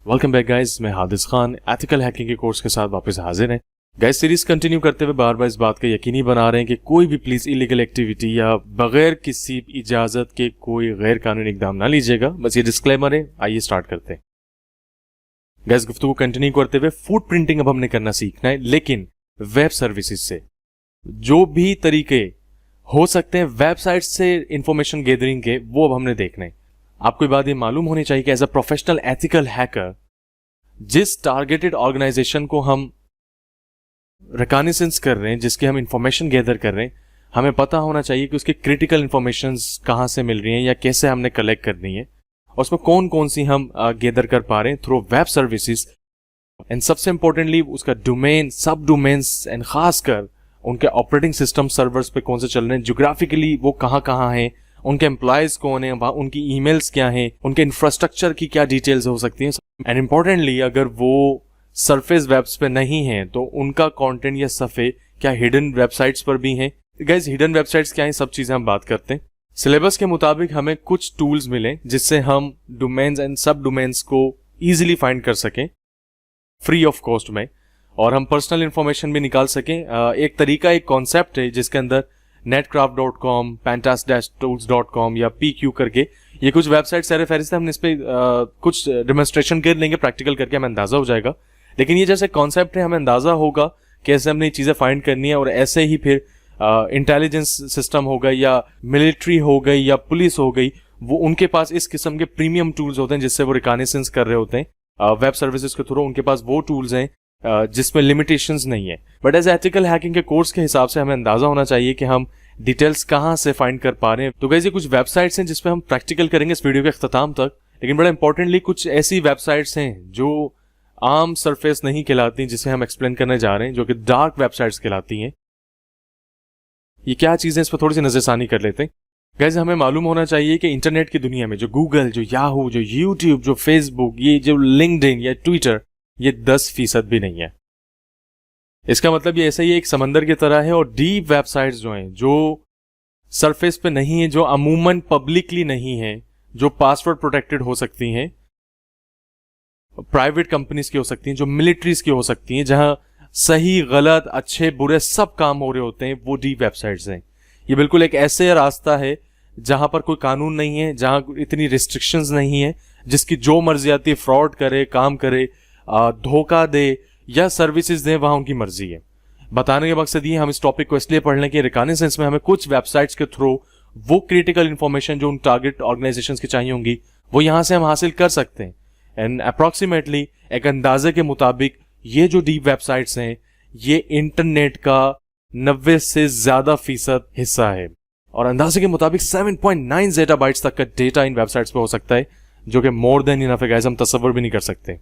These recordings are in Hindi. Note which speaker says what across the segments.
Speaker 1: वेलकम बैक गाइस, मैं हादिस खान एथिकल हैकिंग के कोर्स के साथ वापस हाजिर हैं। गाइस सीरीज कंटिन्यू करते हुए बार बार इस बात का यकीनी बना रहे हैं कि कोई भी प्लीज इलीगल एक्टिविटी या बगैर किसी इजाजत के कोई गैर कानूनी इकदाम ना लीजिएगा। बस ये डिस्क्लेमर है। आइए स्टार्ट करते हैं। गाइस गुफ्तगू कंटिन्यू करते हुए फूड प्रिंटिंग अब हमने करना सीखना है, लेकिन वेब सर्विसेज से जो भी तरीके हो सकते हैं वेबसाइट से इंफॉर्मेशन गैदरिंग के, वो अब हमने देखना है। आपको ये बात ये मालूम होनी चाहिए कि as a professional ethical hacker जिस टारगेटेड ऑर्गेनाइजेशन को हम रिकॉग्निसेंस कर रहे हैं, जिसकी हम इंफॉर्मेशन गैदर कर रहे हैं, हमें पता होना चाहिए कि उसकी क्रिटिकल इंफॉर्मेशंस कहां से मिल रही हैं या कैसे हमने कलेक्ट करनी है और उसमें कौन कौन सी हम गैदर कर पा रहे हैं थ्रू वेब सर्विसेज। एंड सबसे इंपॉर्टेंटली उसका डोमेन, सब डोमेन्स एंड खासकर उनके ऑपरेटिंग सिस्टम सर्वर्स पे कौन से चल रहे हैं, ज्योग्राफिकली वो कहां हैं, उनके एम्प्लॉयज कौन है, उनकी ईमेल्स क्या हैं, उनके इंफ्रास्ट्रक्चर की क्या डिटेल्स हो सकती हैं। एंड इंपॉर्टेंटली अगर वो सरफेस वेब्स पे नहीं है तो उनका कंटेंट या सफ़े क्या हिडन वेबसाइट्स पर भी हैं। गाइस हिडन वेबसाइट्स क्या हैं, सब चीजें हम बात करते हैं। सिलेबस के मुताबिक हमें कुछ टूल्स मिले जिससे हम डोमेन्स एंड सब डोमेन्स को इजीली फाइंड कर सकें फ्री ऑफ कॉस्ट में, और हम पर्सनल इंफॉर्मेशन भी निकाल सकें। एक तरीका, एक कॉन्सेप्ट है जिसके अंदर netcraft.com, pantas-tools.com या PQ करके ये कुछ वेबसाइट सारे फहरिस्त है। हमने इस पे कुछ डेमोन्स्ट्रेशन कर लेंगे, प्रैक्टिकल करके हमें अंदाजा हो जाएगा। लेकिन ये जैसे कॉन्सेप्ट है, हमें अंदाजा होगा कैसे हमने ये चीजें फाइंड करनी है, और ऐसे ही फिर इंटेलिजेंस सिस्टम हो गई या मिलिट्री हो गई या पुलिस हो गई, वो उनके पास इस किस्म के प्रीमियम टूल्स होते हैं जिससे वो रिकॉग्निसेंस कर रहे होते हैं वेब सर्विसेज के थ्रू। उनके पास वो टूल्स हैं जिसमें लिमिटेशंस नहीं है। बट एज एथिकल हैकिंग के कोर्स के हिसाब से हमें अंदाजा होना चाहिए कि हम डिटेल्स कहां से फाइंड कर पा रहे हैं। तो गाइस ये कुछ वेबसाइट्स हैं जिसपे हम प्रैक्टिकल करेंगे इस वीडियो के अख्ताम तक, लेकिन बड़ा इंपॉर्टेंटली कुछ ऐसी वेबसाइट्स हैं जो आम सरफेस नहीं कहलाती, जिसे हम एक्सप्लेन करने जा रहे हैं, जो कि डार्क वेबसाइट्स कहलाती हैं। ये क्या चीजें, इस पर थोड़ी सी नजरसानी कर लेते हैं। गाइस हमें मालूम होना चाहिए कि इंटरनेट की दुनिया में जो गूगल, जो याहू, जो यूट्यूब, जो फेसबुक, ये जो लिंक्डइन या ट्विटर, ये 10% भी नहीं है। इसका मतलब ये ऐसा ही एक समंदर की तरह है, और डीप वेबसाइट्स जो हैं, जो सरफेस पे नहीं है, जो अमूमन पब्लिकली नहीं है, जो पासवर्ड प्रोटेक्टेड हो सकती हैं, प्राइवेट कंपनीज की हो सकती हैं, जो मिलिट्रीज की हो सकती हैं, जहां सही गलत अच्छे बुरे सब काम हो रहे होते हैं, वो डीप वेबसाइट्स हैं। ये बिल्कुल एक ऐसे रास्ता है जहां पर कोई कानून नहीं है, जहां इतनी रिस्ट्रिक्शंस नहीं है, जिसकी जो मर्जी आती है फ्रॉड करे, काम करे, धोखा दे या सर्विसेज दे, वहां उनकी मर्जी है। बताने के मकसद ये हम इस टॉपिक को इसलिए पढ़ लें कि रिकॉग्निसेंस में हमें कुछ वेबसाइट्स के थ्रू वो क्रिटिकल इंफॉर्मेशन जो उन टारगेट ऑर्गेनाइजेशंस की चाहिए होंगी, वो यहां से हम हासिल कर सकते हैं। एंड अप्रोक्सीमेटली एक अंदाजे के मुताबिक ये जो डीप वेबसाइट्स हैं, ये इंटरनेट का 90 से ज्यादा फीसद हिस्सा है, और अंदाजे के मुताबिक 7.9 zettabytes तक का डेटा इन वेबसाइट्स पे हो सकता है, जो कि मोर देन इनफ है गाइस, हम तसव्वुर भी नहीं कर सकते।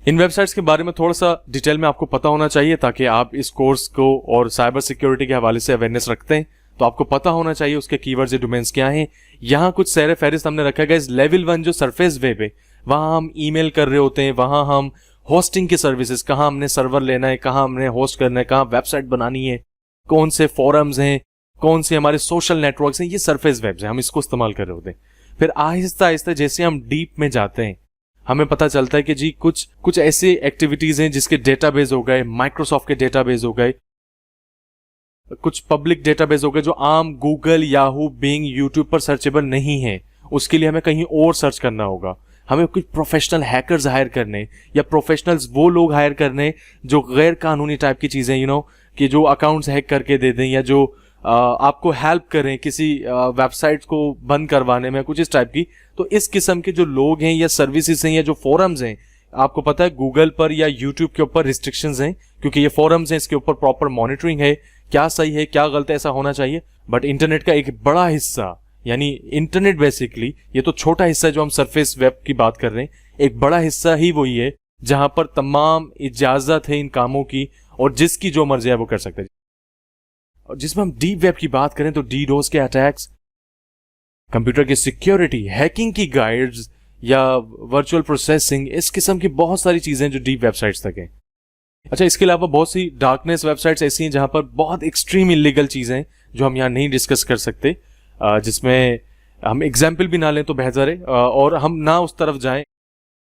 Speaker 1: इन वेबसाइट्स के बारे में थोड़ा सा डिटेल में आपको पता होना चाहिए, ताकि आप इस कोर्स को और साइबर सिक्योरिटी के हवाले से अवेयरनेस रखते हैं तो आपको पता होना चाहिए उसके कीवर्ड्स या डोमेन्स क्या हैं। यहाँ कुछ सैर फहरिस्त हमने रखा है। लेवल 1 जो सरफेस वेब है, वहां हम ईमेल कर रहे होते हैं, वहां हम होस्टिंग की सर्विसेज, कहाँ हमने सर्वर लेना है, कहाँ हमने होस्ट करना है, कहाँ वेबसाइट बनानी है, कौन से फोरम्स हैं, कौन से हमारे सोशल नेटवर्क्स हैं, ये सरफेस वेब्स हैं, हम इसको इस्तेमाल कर रहे होते हैं। फिर आहिस्ता आहिस्ता जैसे हम डीप में जाते हैं, हमें पता चलता है कि जी कुछ ऐसी एक्टिविटीज हैं जिसके डेटाबेस हो गए, माइक्रोसॉफ्ट के डेटाबेस हो गए, कुछ पब्लिक डेटाबेस हो गए जो आम गूगल, याहू, बिंग, यूट्यूब पर सर्चेबल नहीं है। उसके लिए हमें कहीं और सर्च करना होगा। हमें कुछ प्रोफेशनल हैकर्स हायर करने, या प्रोफेशनल्स वो लोग हायर करने जो गैर कानूनी टाइप की चीजें कि जो अकाउंट्स हैक करके दे दें, या जो आपको हेल्प करें किसी वेबसाइट को बंद करवाने में, कुछ इस टाइप की। तो इस किस्म के जो लोग हैं या सर्विसेज हैं या जो फोरम्स हैं, आपको पता है गूगल पर या यूट्यूब के ऊपर रिस्ट्रिक्शंस हैं, क्योंकि ये फोरम्स हैं, इसके ऊपर प्रॉपर मॉनिटरिंग है, क्या सही है क्या गलत है, ऐसा होना चाहिए। बट इंटरनेट का एक बड़ा हिस्सा, यानी इंटरनेट बेसिकली ये तो छोटा हिस्सा है जो हम सरफेस वेब की बात कर रहे हैं, एक बड़ा हिस्सा ही वही है जहां पर तमाम इजाजत है इन कामों की, और जिसकी जो मर्जी है वो कर सकते हैं। और जिसमें हम डीप वेब की बात करें तो डीडोस के अटैक्स, कंप्यूटर की सिक्योरिटी, हैकिंग की गाइड्स या वर्चुअल प्रोसेसिंग, इस किस्म की बहुत सारी चीजें जो डीप वेबसाइट्स तक हैं। अच्छा, इसके अलावा बहुत सी डार्कनेस वेबसाइट्स ऐसी हैं जहां पर बहुत एक्सट्रीम इलीगल चीजें जो हम यहाँ नहीं डिस्कस कर सकते, जिसमें हम एग्जाम्पल भी ना लें तो बेहतर है, और हम ना उस तरफ जाएं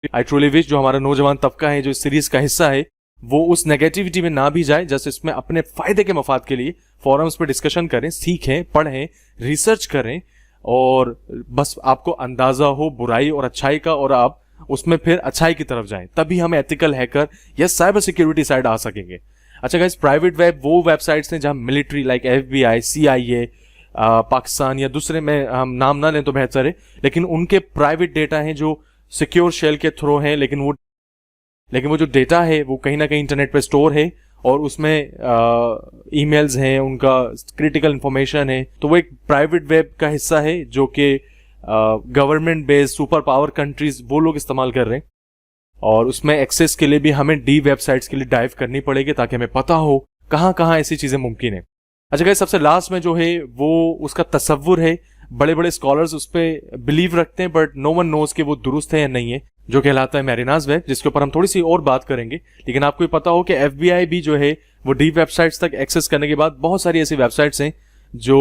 Speaker 1: आई ट्रूली विश जो हमारा नौजवान तबका है जो इस सीरीज का हिस्सा है वो उस नेगेटिविटी में ना भी जाए, जस्ट इसमें अपने फायदे के मफाद के लिए फोरम्स पे डिस्कशन करें, सीखें, पढ़ें, रिसर्च करें और बस आपको अंदाजा हो बुराई और अच्छाई का और आप उसमें फिर अच्छाई की तरफ जाएं, तभी हम एथिकल हैकर या साइबर सिक्योरिटी साइड आ सकेंगे। अच्छा गाइस, प्राइवेट वेब वो वेबसाइट्स हैं जहां military like FBI, CIA, Pakistan या दूसरे में हम नाम ना लें तो बेहतर है, लेकिन उनके प्राइवेट डेटा हैं जो सिक्योर शेल के थ्रू हैं, लेकिन वो जो डेटा है वो कहीं ना कहीं इंटरनेट पे स्टोर है और उसमें ईमेल्स हैं, उनका क्रिटिकल इंफॉर्मेशन है, तो वो एक प्राइवेट वेब का हिस्सा है जो कि government based super power countries वो लोग इस्तेमाल कर रहे हैं और उसमें एक्सेस के लिए भी हमें डी वेबसाइट्स के लिए डाइव करनी पड़ेगी ताकि हमें पता हो कहाँ कहाँ ऐसी चीजें मुमकिन है। अच्छा गाइस, सबसे लास्ट में जो है वो उसका तसव्वुर है, बड़े बड़े स्कॉलर्स उस पर बिलीव रखते हैं बट नो वन नोज कि वो दुरुस्त है या नहीं है, जो कहलाता है मैरिनाज वेब, जिसके ऊपर हम थोड़ी सी और बात करेंगे। लेकिन आपको ये पता हो कि FBI भी जो है वो डी वेबसाइट्स तक एक्सेस करने के बाद बहुत सारी ऐसी वेबसाइट्स हैं जो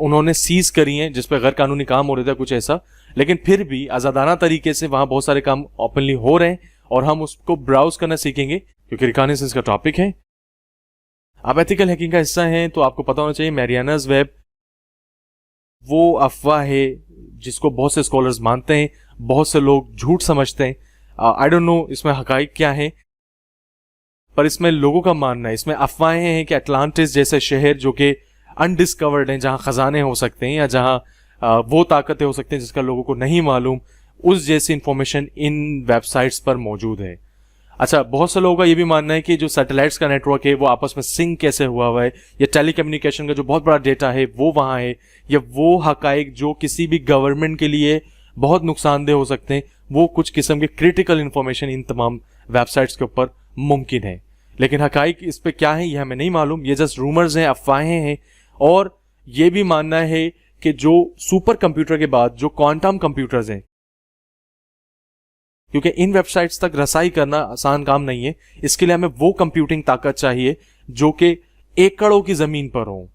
Speaker 1: उन्होंने सीज करी हैं जिस पर गैर कानूनी काम हो रहा था कुछ ऐसा, लेकिन फिर भी आजादाना तरीके से वहां बहुत सारे काम ओपनली हो रहे हैं और हम उसको ब्राउज करना सीखेंगे क्योंकि रिकॉग्निशंस का टॉपिक है। आप एथिकल हैकिंग का हिस्सा हैं तो आपको पता होना चाहिए मैरियानाज वेब वो अफवाह है जिसको बहुत से स्कॉलर्स मानते हैं, बहुत से लोग झूठ समझते हैं। आई डोंट नो इसमें हकाइक क्या है, पर इसमें लोगों का मानना है, इसमें अफवाहें हैं कि अटलांटिस जैसे शहर जो कि अनडिस्कवर्ड हैं, जहां खजाने हो सकते हैं या जहां वो ताकतें हो सकती हैं जिसका लोगों को नहीं मालूम, उस जैसी इंफॉर्मेशन इन वेबसाइट्स पर मौजूद है। अच्छा, बहुत से लोगों का ये भी मानना है कि जो सैटेलाइट्स का नेटवर्क है वो आपस में सिंक कैसे हुआ है, या टेलीकम्युनिकेशन का जो बहुत बड़ा डेटा है वो वहां है, या वो हकाइक जो किसी भी गवर्नमेंट के लिए बहुत नुकसानदेह हो सकते हैं, वो कुछ किस्म के क्रिटिकल इंफॉर्मेशन इन तमाम वेबसाइट्स के ऊपर मुमकिन है। लेकिन हकाइक इस पे क्या है ये हमें नहीं मालूम, ये जस्ट रूमर्स हैं, अफवाहें हैं। और ये भी मानना है कि जो सुपर कंप्यूटर के बाद जो क्वांटम कंप्यूटर्स हैं, क्योंकि इन वेबसाइट्स तक रसाई करना आसान काम नहीं है, इसके लिए हमें वो कंप्यूटिंग ताकत चाहिए जो कि एकड़ों की जमीन पर हो।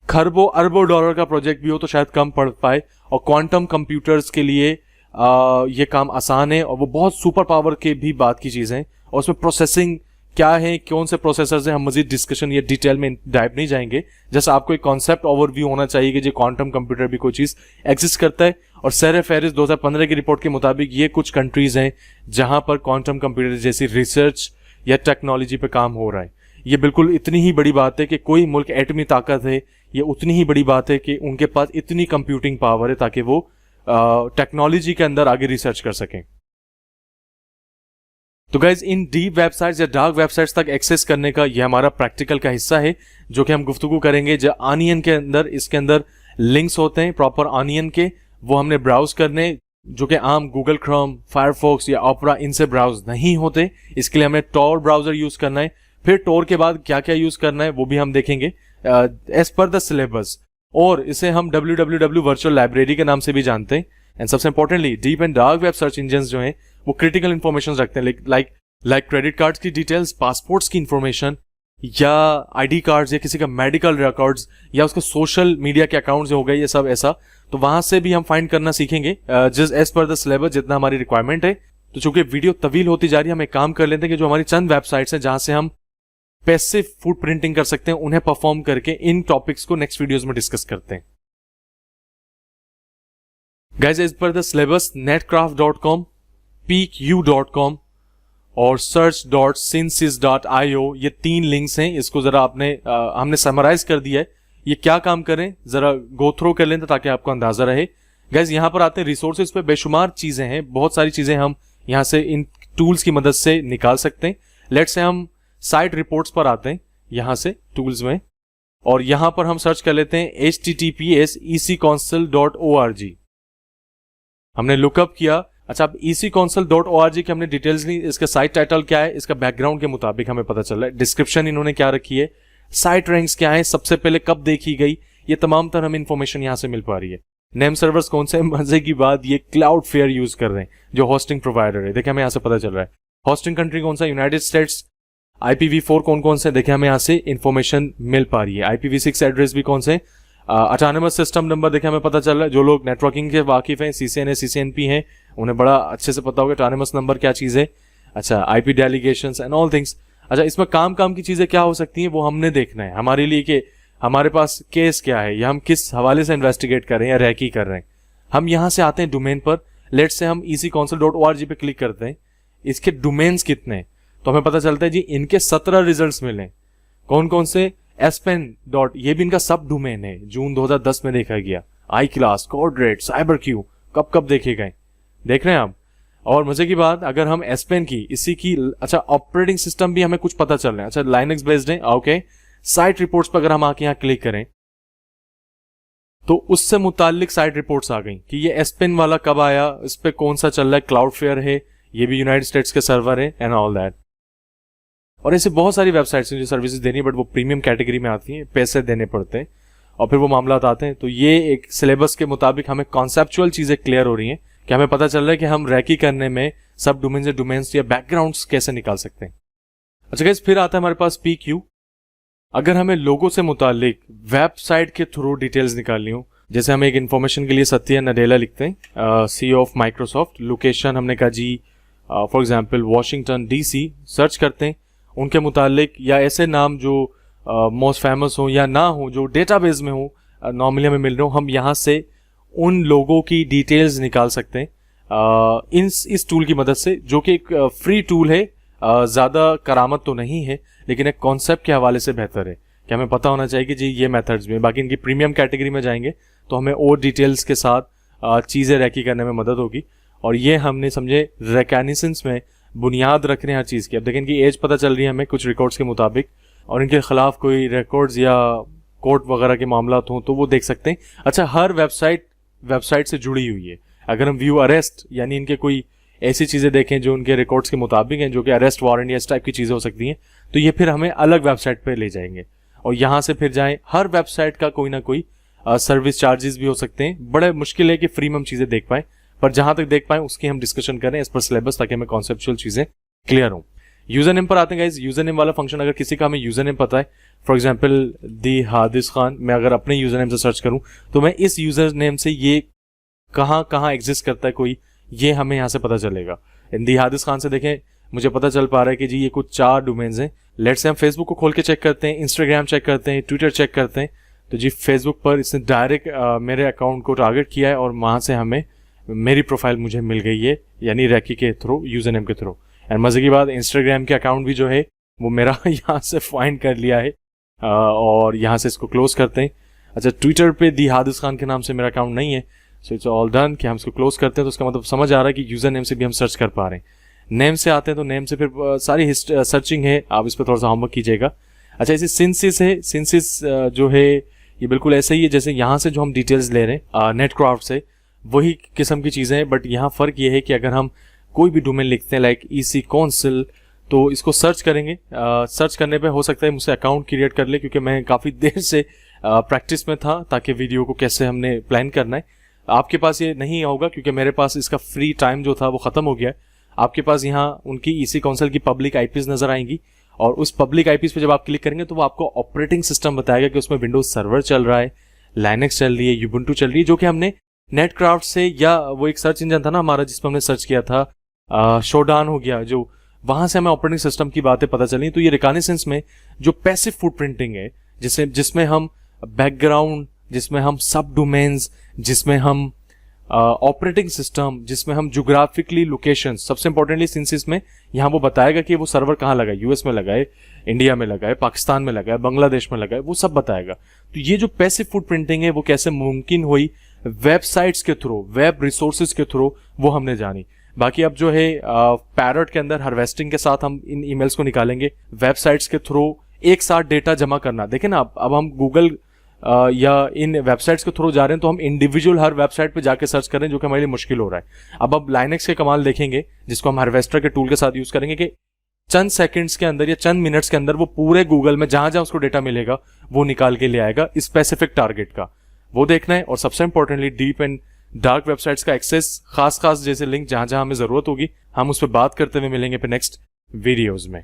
Speaker 1: खरबों अरबों डॉलर का प्रोजेक्ट भी हो तो शायद कम पड़ पाए, और क्वांटम कंप्यूटर्स के लिए ये काम आसान है और वो बहुत सुपर पावर के भी बात की चीज है। और उसमें प्रोसेसिंग क्या है, कौन से प्रोसेसर्स हैं, हम मजीद डिस्कशन या डिटेल में डाइव नहीं जाएंगे, जैसे आपको एक कॉन्सेप्ट ओवरव्यू होना चाहिए कि जो क्वांटम कंप्यूटर भी कोई चीज एग्जिस्ट करता है। और सैर फेरिस 2015 की रिपोर्ट के मुताबिक ये कुछ कंट्रीज हैं जहां पर क्वांटम कंप्यूटर जैसी रिसर्च या टेक्नोलॉजी पे काम हो रहा है। ये बिल्कुल इतनी ही बड़ी बात है कि कोई मुल्क एटमी ताकत है, ये उतनी ही बड़ी बात है कि उनके पास इतनी कंप्यूटिंग पावर है ताकि वो टेक्नोलॉजी के अंदर आगे रिसर्च कर सकें। तो गाइज, इन डीप वेबसाइट्स या डार्क वेबसाइट्स तक एक्सेस करने का यह हमारा प्रैक्टिकल का हिस्सा है जो कि हम गुफ्तगू करेंगे। जो ऑनियन के अंदर, इसके अंदर लिंक्स होते हैं प्रॉपर ऑनियन के, वो हमने ब्राउज करने, जो कि आम गूगल क्रोम, फायरफॉक्स या ऑपरा इनसे ब्राउज नहीं होते। इसके लिए हमें टॉर ब्राउजर यूज करना है। फिर टॉर के बाद क्या क्या यूज करना है वो भी हम देखेंगे एज पर द सिलेबस, और इसे हम www वर्चुअल लाइब्रेरी के नाम से भी जानते हैं। एंड सबसे importantly, deep and dark web search engine जो हैं वो क्रिटिकल इंफॉर्मेशन रखते हैं, लाइक क्रेडिट कार्ड्स की डिटेल्स, पासपोर्ट्स की इंफॉर्मेशन, या आईडी कार्ड्स, या किसी का मेडिकल रिकॉर्ड्स, या उसके सोशल मीडिया के अकाउंट्स हो गए, ये सब ऐसा। तो वहां से भी हम फाइंड करना सीखेंगे just as per the syllabus, जितना हमारी रिक्वायरमेंट है। तो चूंकि वीडियो तवील होती जा रही है, हम एक काम कर लेते हैं कि जो हमारी चंद वेबसाइट्स हैं जहां से हम पैसिव फुट प्रिंटिंग कर सकते हैं, उन्हें परफॉर्म करके इन टॉपिक्स को नेक्स्ट वीडियोस में डिस्कस करते हैं। Guys, as per the syllabus netcraft.com, peaku.com और search.synsys.io, ये 3 लिंक्स हैं। इसको जरा हमने समराइज कर दिया है। ये क्या काम करें जरा गो थ्रू कर लें ताकि आपको अंदाजा रहे। गाइस, यहां पर आते हैं रिसोर्सेज पे, बेशुमार चीजें हैं, बहुत सारी चीजें हम यहां से इन टूल्स की मदद से निकाल सकते हैं। लेट्स से हम साइट रिपोर्ट्स पर आते हैं यहां से टूल्स में, और यहां पर हम सर्च कर लेते हैं https econsole.org। हमने लुकअप किया। अच्छा, अब econsole.org की हमने डिटेल्स ली, इसका साइट टाइटल क्या है, इसका बैकग्राउंड के मुताबिक हमें पता चल रहा है, डिस्क्रिप्शन इन्होंने क्या रखी है, साइट रैंक्स क्या है, सबसे पहले कब देखी गई, ये तमाम तरह हमें इंफॉर्मेशन यहां से मिल पा रही है। नेम सर्वर्स कौन से, मजे की बात, ये क्लाउड फेयर यूज कर रहे हैं जो होस्टिंग प्रोवाइडर है, देखिए हमें यहां से पता चल रहा है। होस्टिंग कंट्री कौन सा, यूनाइटेड स्टेट्स। IPv4 कौन कौन से, देखिए हमें यहां से इंफॉर्मेशन मिल पा रही है। IPv6 एड्रेस भी कौन से, ऑटोनोमस सिस्टम नंबर देखिए हमें पता चल रहा है। जो लोग नेटवर्किंग के वाकिफ हैं, CCNA CCNP हैं, उन्हें बड़ा अच्छे से पता होगा ऑटोनमस नंबर क्या चीज़ है, अच्छा IP delegations and all things. अच्छा इसमें काम की चीज़ें क्या हो सकती हैं वो हमने देखना है हमारे लिए, कि हमारे पास केस क्या है या हम किस हवाले से इन्वेस्टिगेट कर रहे हैं या रैकी कर रहे हैं। हम यहाँ से आते हैं डोमेन पर, लेट्स से हम ecouncil.org पे क्लिक करते हैं, इसके डोमेन्स कितने हैं तो हमें पता चलता है जी इनके 17 रिजल्ट्स मिले। कौन कौन से? एसपेन डॉट, ये भी इनका सब डोमेन है, जून 2010 में देखा गया। आई क्लास, कोडरेट, साइबर क्यू कब देखे गए, देख रहे हैं आप। और मजे की बात, अगर हम एसपेन की इसी की, अच्छा ऑपरेटिंग सिस्टम भी हमें कुछ पता चल रहा है, अच्छा लाइनक्स बेस्ड है, ओके। साइट रिपोर्ट्स पर अगर हम आके यहाँ क्लिक करें तो उससे मुतालिक साइट रिपोर्ट्स आ गई कि ये एसपेन वाला कब आया, इस पे कौन सा चल रहा है, क्लाउडफेयर है, ये भी यूनाइटेड स्टेट्स के सर्वर है एंड ऑल दैट। और ऐसे बहुत सारी वेबसाइट्स हैं जो सर्विसेज देनी है बट वो प्रीमियम कैटेगरी में आती हैं, पैसे देने पड़ते हैं और फिर वो मामला आते हैं। तो ये एक सिलेबस के मुताबिक हमें कॉन्सेप्चुअल चीजें क्लियर हो रही हैं कि हमें पता चल रहा है कि हम रैकी करने में सब डोमेन से डोमेन्स या बैकग्राउंड्स कैसे निकाल सकते हैं। अच्छा गाइस, फिर आता है हमारे पास PQ। अगर हमें लोगो से मुतालिक वेबसाइट के थ्रू डिटेल्स निकालनी हो, जैसे हम एक इन्फॉर्मेशन के लिए सत्या नडेला लिखते हैं, CEO ऑफ माइक्रोसॉफ्ट, लोकेशन हमने कहा जी for example Washington DC, search करते हैं उनके मुतालिक या ऐसे नाम जो मोस्ट फेमस हो या ना हो, जो डेटाबेस में हो, नॉर्मली हमें मिल रहे हो, हम यहाँ से उन लोगों की डिटेल्स निकाल सकते हैं इस टूल की मदद से, जो कि एक फ्री टूल है, ज़्यादा करामत तो नहीं है लेकिन एक कॉन्सेप्ट के हवाले से बेहतर है कि हमें पता होना चाहिए कि जी ये मेथड्स में। बाकी इनकी प्रीमियम कैटेगरी में जाएंगे तो हमें और डिटेल्स के साथ चीज़ें रैकी करने में मदद होगी। और ये हमने समझे रिकॉग्निशंस में बुनियाद रख रहे हैं हर चीज़ की। अब देखें कि एज पता चल रही है हमें कुछ रिकॉर्ड्स के मुताबिक, और इनके खिलाफ कोई रिकॉर्ड्स या कोर्ट वगैरह के मामला हों तो वो देख सकते हैं। अच्छा, हर वेबसाइट से जुड़ी हुई है। अगर हम व्यू अरेस्ट यानी इनके कोई ऐसी चीज़ें देखें जो उनके रिकॉर्ड्स के मुताबिक हैं, जो कि अरेस्ट वारंट या इस टाइप की चीज़ें हो सकती हैं, तो ये फिर हमें अलग वेबसाइट पे ले जाएंगे और यहाँ से फिर जाएं। हर वेबसाइट का कोई ना कोई सर्विस चार्जेस भी हो सकते हैं। बड़े मुश्किल है कि फ्री में हम चीज़ें देख पाएं, पर जहां तक देख पाएं उसकी हम डिस्कशन करें इस पर सिलेबस, ताकि हमें कॉन्सेप्चुअल चीज़ें क्लियर हो। यूजर नेम पर आते हैं गाइस। यूजर नेम वाला फंक्शन, अगर किसी का हमें यूजर नेम पता है, फॉर एग्जांपल दी हादिस खान, मैं अगर अपने यूजर नेम से सर्च करूं तो मैं इस यूजर नेम से ये कहाँ एग्जिस्ट करता है कोई, ये हमें यहाँ से पता चलेगा। इन दी हादिस खान से देखें मुझे पता चल पा रहा है कि जी ये कुछ 4 डोमेन्स हैं। लेट्स से हम फेसबुक को खोल के चेक करते हैं, इंस्टाग्राम चेक करते हैं, ट्विटर चेक करते हैं, तो जी फेसबुक पर इसने डायरेक्ट मेरे अकाउंट को टारगेट किया है और वहाँ से हमें मेरी प्रोफाइल मुझे मिल गई है, यानी रैकी के थ्रू, यूजर नेम के थ्रू। एंड मजे की बात, इंस्टाग्राम के अकाउंट भी जो है वो मेरा यहाँ से फाइंड कर लिया है और यहाँ से इसको क्लोज करते हैं। अच्छा, ट्विटर पे दी हादिस खान के नाम से मेरा अकाउंट नहीं है, सो इट्स ऑल डन कि हम इसको क्लोज करते हैं। तो उसका मतलब समझ आ रहा है कि यूजर नेम से भी हम सर्च कर पा रहे हैं। नेम से आते हैं तो नेम से फिर सारी सर्चिंग है, आप इस पर थोड़ा सा होमवर्क कीजिएगा। अच्छा, इसी सिंसिस है, सिंसिस जो है ये बिल्कुल ऐसा ही है जैसे यहाँ से जो हम डिटेल्स ले रहे हैं नेटक्राफ्ट से, वही किस्म की चीज़ें हैं, बट यहाँ फ़र्क ये है कि अगर हम कोई भी डोमेन लिखते हैं लाइक ecouncil, तो इसको सर्च करेंगे, सर्च करने पे हो सकता है मुझसे अकाउंट क्रिएट कर ले, क्योंकि मैं काफ़ी देर से प्रैक्टिस में था ताकि वीडियो को कैसे हमने प्लान करना है। आपके पास ये नहीं होगा क्योंकि मेरे पास इसका फ्री टाइम जो था वो ख़त्म हो गया है। आपके पास यहाँ उनकी ecouncil की पब्लिक IPs नज़र आएंगी और उस पब्लिक IPs पे जब आप क्लिक करेंगे तो वो आपको ऑपरेटिंग सिस्टम बताएगा कि उसमें विंडोज सर्वर चल रहा है, लाइनक्स चल रही है, यूबुंटू चल रही है, जो कि हमने नेटक्राफ्ट से, या वो एक सर्च इंजन था ना हमारा जिसमें हमने सर्च किया था, शोडान हो गया, जो वहां से हमें ऑपरेटिंग सिस्टम की बातें पता चली। तो ये रिकॉग्निशंस में जो पैसिव फुटप्रिंटिंग है, जिसमें हम बैकग्राउंड, जिसमें हम सब डोमेन्स, जिसमें हम ऑपरेटिंग सिस्टम, जिसमें हम ज्योग्राफिकली लोकेशन, सबसे इंपॉर्टेंटली सिंसिस में यहाँ वो बताएगा कि वो सर्वर कहाँ लगा है, US में लगा है, इंडिया में लगा है, पाकिस्तान में लगा है, बांग्लादेश में लगा है, वो सब बताएगा। तो ये जो पैसिव फुटप्रिंटिंग है वो कैसे मुमकिन हुई, वेबसाइट्स के थ्रू, वेब रिसोर्सेज के थ्रू, वो हमने जानी। बाकी अब जो है पैरट के अंदर हार्वेस्टिंग के साथ हम इन ईमेल्स को निकालेंगे, वेबसाइट्स के थ्रू एक साथ डेटा जमा करना। देखें ना, अब हम गूगल या इन वेबसाइट्स के थ्रू जा रहे हैं तो हम इंडिविजुअल हर वेबसाइट पे जाके सर्च कर रहे हैं, जो कि हमारे लिए मुश्किल हो रहा है। अब लाइनक्स के कमाल देखेंगे जिसको हम हार्वेस्टर के टूल के साथ यूज करेंगे कि चंद सेकंड्स के अंदर या चंद मिनट्स के अंदर वो पूरे गूगल में जहां जहां उसको डेटा मिलेगा वो निकाल के ले आएगा स्पेसिफिक टारगेट का, वो देखना है। और सबसे importantly deep and dark websites का एक्सेस, खास जैसे लिंक जहां जहां हमें जरूरत होगी, हम उस पर बात करते हुए मिलेंगे फिर नेक्स्ट वीडियोज में।